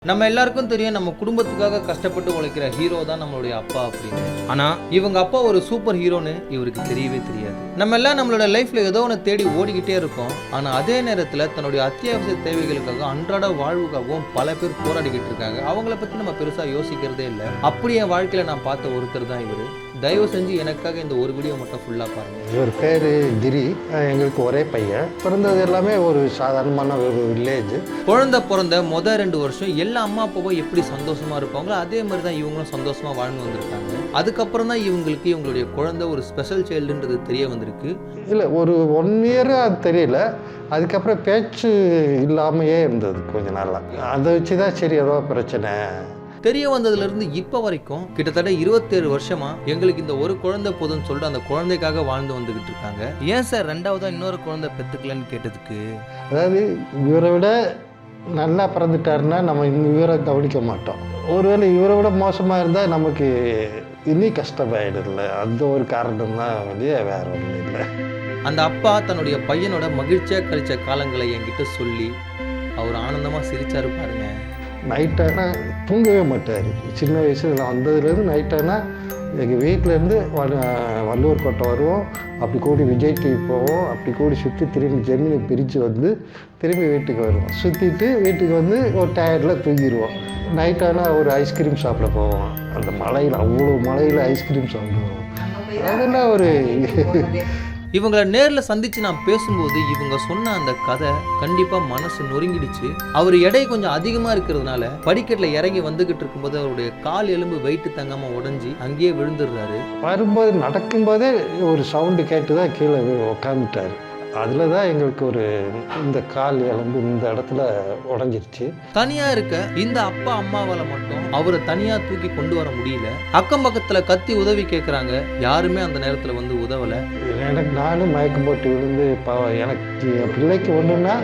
நம்ம எல்லாருக்கும் தெரியும் நம்ம குடும்பத்துக்காக கஷ்டப்பட்டு உழைக்கிற ஹீரோ தான் நம்மளுடைய அப்பா அப்படின்னு. ஆனா இவங்க அப்பா ஒரு சூப்பர் ஹீரோன்னு இவருக்கு தெரியவே தெரியாது. நம்ம எல்லாம் நம்மளோட லைஃப்ல ஏதோ ஒன்று தேடி ஓடிக்கிட்டே இருக்கோம். ஆனா அதே நேரத்துல தன்னுடைய அத்தியாவசிய தேவைகளுக்காக அன்றாட வாழ்வுக்காகவும் பல பேர் போராடிக்கிட்டு இருக்காங்க. அவங்கள பத்தி நம்ம பெருசா யோசிக்கிறதே இல்லை. அப்படி என் வாழ்க்கையில நான் பார்த்த ஒருத்தர் தான் இவரு. தயவு செஞ்சு எனக்காக இந்த ஒரு வீடியோ மட்டும் ஃபுல்லா பாருங்க. இவர் பேர் கிரி. எங்களுக்கு ஒரே பையன். பிறந்தது எல்லாமே ஒரு சாதாரணமான ஒரு வில்லேஜ். குழந்தை பிறந்த முதல் 2 வருஷம் எல்லா அம்மா அப்பாவும் எப்படி சந்தோஷமா இருப்பாங்களோ அதே மாதிரி தான் இவங்களும் சந்தோஷமா வாழ்ந்து வந்திருக்காங்க. அதுக்கப்புறம் தான் இவங்களுக்கு இவங்களுடைய குழந்தை ஒரு ஸ்பெஷல் சைல்டுன்றது தெரிய வந்திருக்கு. இல்லை, ஒரு 1 இயர் அது தெரியல. அதுக்கப்புறம் பேச்சு இல்லாமையே இருந்தது கொஞ்ச நாளாக. அதை வச்சு தான் சரி ஏதோ பிரச்சனை தெரிய வந்ததுலேருந்து இப்போ வரைக்கும் கிட்டத்தட்ட 27 வருஷமா எங்களுக்கு இந்த ஒரு குழந்தை போதும்னு சொல்லிட்டு அந்த குழந்தைக்காக வாழ்ந்து வந்துகிட்டு இருக்காங்க. ஏன் சார் 2வதா இன்னொரு குழந்தை பெற்றுக்கலன்னு கேட்டதுக்கு, அதாவது இவரை விட நல்லா பிறந்துட்டாருன்னா நம்ம இவரை கவனிக்க மாட்டோம். ஒருவேளை இவரை விட மோசமாக இருந்தால் நமக்கு இன்னும் கஷ்டமாயிடும்ல. அந்த ஒரு காரணம் தான் வெளியே வேற ஒன்றும் இல்லை. அந்த அப்பா தன்னுடைய பையனோட மகிழ்ச்சியாக கழிச்ச காலங்களை என்கிட்ட சொல்லி அவர் ஆனந்தமாக சிரிச்சாரு பாருங்க. நைட்டானால் தூங்கவே மாட்டார். சின்ன வயசில் வந்ததுலேருந்து நைட்டானால் எங்கள் வீட்டிலேருந்து வள்ளுவர் கோட்டை வருவோம், அப்படி கூடி விஜய் டிவி போவோம், அப்படி கூடி சுற்றி திரும்பி ஜெமினி பிரித்து வந்து திரும்பி வீட்டுக்கு வருவோம். சுற்றிட்டு வீட்டுக்கு வந்து ஒரு டயர்டில் தூங்கிடுவோம். நைட்டானால் ஒரு ஐஸ்கிரீம் சாப்பிட போவோம். அந்த மலையில் அவ்வளோ மலையில் ஐஸ்கிரீம் சாப்பிடுவோம். அதெல்லாம் ஒரு இவங்களை நேரில் சந்தித்து நான் பேசும்போது இவங்க சொன்ன அந்த கதை கண்டிப்பாக மனசு நொறுங்கிடுச்சு. அவர் எடை கொஞ்சம் அதிகமாக இருக்கிறதுனால படிக்கட்டில் இறங்கி வந்துக்கிட்டு இருக்கும்போது அவருடைய கால் எலும்பு வெயிட்டு தங்காமல் உடஞ்சி அங்கேயே விழுந்துடுறாரு. வரும்போது நடக்கும்போதே ஒரு சவுண்டு கேட்டு தான் கீழே உட்காந்துட்டார். அதில் தான் எங்களுக்கு ஒரு இந்த கால் எலும்பு இந்த இடத்துல உடஞ்சிருச்சு. தனியாக இருக்க இந்த அப்பா அம்மாவால் மட்டும் அவரை தனியாக தூக்கி கொண்டு வர முடியல. அக்கம் பக்கத்தில் கத்தி உதவி கேட்குறாங்க, யாருமே அந்த நேரத்தில் வந்து உதவலை. எனக்கு நானும் மயக்கம் போட்டு விழுந்து எனக்கு என் பிள்ளைக்கு ஒன்றுன்னா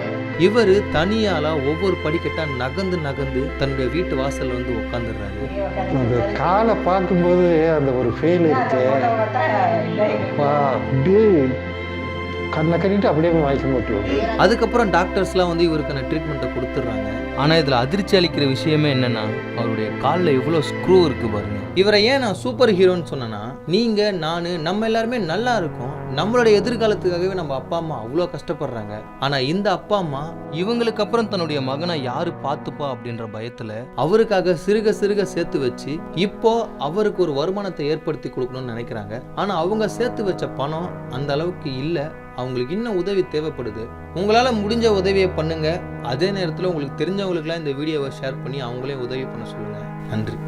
இவர் தனியால ஒவ்வொரு படிக்கட்டா நகர்ந்து தன்னுடைய வீட்டு வாசல்ல வந்து உட்காந்துடுறாரு. அந்த காலை பார்க்கும்போது அந்த ஒரு ஃபீல் இருக்கு. அப்படியே கண்ணை கட்டிட்டு அப்படியே மயக்கம் போட்டு. அதுக்கப்புறம் டாக்டர்ஸ்லாம் வந்து இவருக்கான ட்ரீட்மெண்ட்டை கொடுத்துட்றாங்க. ஆனால் இதில் அதிர்ச்சி அளிக்கிற விஷயமே என்னன்னா, அவருடைய காலில் எவ்வளோ ஸ்க்ரூ இருக்கு பாருங்க. இவரை ஏன் நான் சூப்பர் ஹீரோன்னு சொன்னேன்னா, நீங்கள் நான் நம்ம எல்லாருமே நல்லா இருக்கோம். நம்மளுடைய எதிர்காலத்துக்காகவே நம்ம அப்பா அம்மா அவ்வளோ கஷ்டப்படுறாங்க. ஆனால் இந்த அப்பா அம்மா இவங்களுக்கு அப்புறம் தன்னுடைய மகனை யாரு பார்த்துப்பா அப்படின்ற பயத்தில் அவருக்காக சிறுக சேர்த்து வச்சு இப்போ அவருக்கு ஒரு வருமானத்தை ஏற்படுத்தி கொடுக்கணும்னு நினைக்கிறாங்க. ஆனால் அவங்க சேர்த்து வச்ச பணம் அந்த அளவுக்கு இல்லை. அவங்களுக்கு இன்னும் உதவி தேவைப்படுது. உங்களால் முடிஞ்ச உதவியை பண்ணுங்க. அதே நேரத்தில் உங்களுக்கு தெரிஞ்சவங்களுக்குலாம் இந்த வீடியோவை ஷேர் பண்ணி அவங்களையும் உதவி பண்ண சொல்லுங்கள். நன்றி.